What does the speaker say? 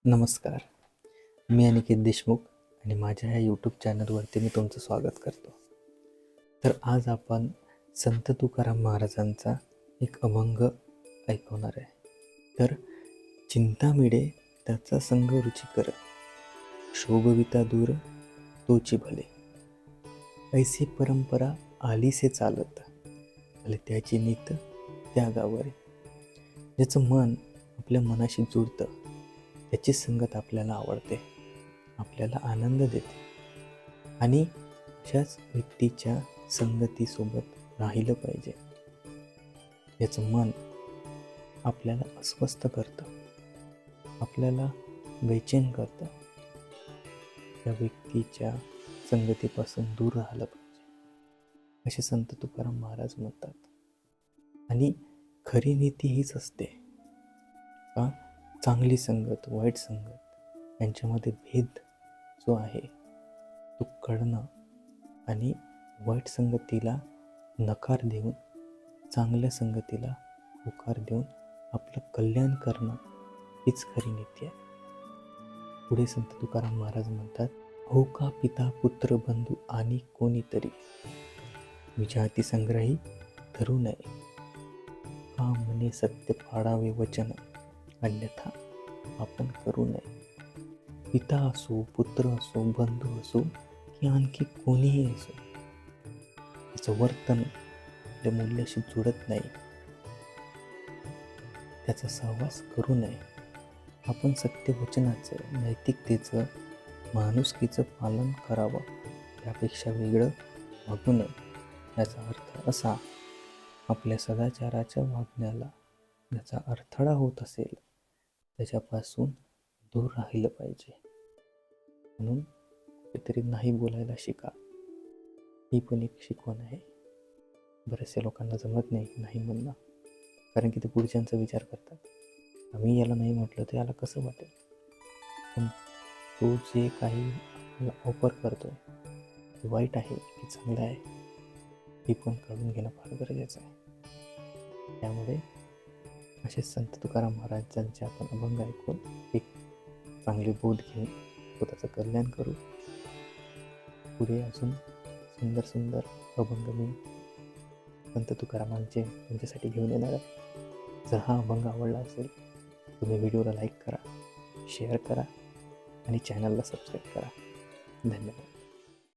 नमस्कार. मी अनिकेत देशमुख आणि माझ्या ह्या यूट्यूब चॅनलवरती मी तुमचं स्वागत करतो. तर आज आपण संत तुकाराम महाराजांचा एक अभंग ऐकवणार आहे. तर चिंता मिळे त्याचा संग रुचिकर, शोभविता दूर तोची भले, ऐसी परंपरा आलीसे चालत, भले त्याची नीत त्या गावारे. ज्याचं मन आपल्या मनाशी जुळतं त्याची संगत आपल्याला आवडते, आपल्याला आनंद देते आणि अशाच व्यक्तीच्या संगतीसोबत राहिलं पाहिजे. याचं मन आपल्याला अस्वस्थ करतं, आपल्याला बेचैन करतं. त्या व्यक्तीच्या संगतीपासून दूर राहिलं पाहिजे असे संत तुकाराम महाराज म्हणतात. आणि खरी नीती हीच असते का चांगली संगत, वाईट संगत यांच्यामध्ये भेद जो आहे तो कळणं आणि वाईट संगतीला नकार देऊन चांगल्या संगतीला होकार देऊन आपलं कल्याण करणं हीच खरी नीती आहे. पुढे संत तुकाराम महाराज म्हणतात, हो का पिता पुत्र बंधू आणि कोणीतरी, विजाती संग्रही धरू नये, का म्हणे सत्य पाडावे वचन, अन्यथा आपण करू नये. पिता असो, पुत्र असो, बंधू असो की आणखी कोणीही असो, त्याचं वर्तन आपल्या मूल्याशी जुळत नाही, त्याचा सहवास करू नये. आपण सत्यवचनाचं, नैतिकतेचं, माणुसकीचं पालन करावं, त्यापेक्षा वेगळं वागू नये. याचा अर्थ असा, आपल्या सदाचाराच्या वागण्याला ज्याचा अडथळा होत असेल त्याच्यापासून दूर राहिलं पाहिजे. म्हणून कुठेतरी नाही बोलायला शिका, ही पण एक शिकवण आहे. बऱ्याचशा लोकांना जमत नाही म्हणणं, कारण की ते पुढच्यांचा विचार करतात. आम्ही याला नाही म्हटलं तर याला कसं वाटेल. पण तो जे काही आपल्याला ऑफर करतोय ते वाईट आहे की चांगलं आहे हे पण कळून घेणं फार गरजेचं आहे. त्यामुळे असे संत तुकाराम महाराजांचे आपण अभंग ऐकून एक चांगले बोध घेऊन स्वतःचं कल्याण करू. पुढे अजून सुंदर सुंदर अभंग मी संत तुकारामांचे तुमच्यासाठी घेऊन येणार आहे. जर हा अभंग आवडला असेल तुम्ही व्हिडिओला लाईक करा, शेअर करा आणि चॅनलला सबस्क्राईब करा. धन्यवाद.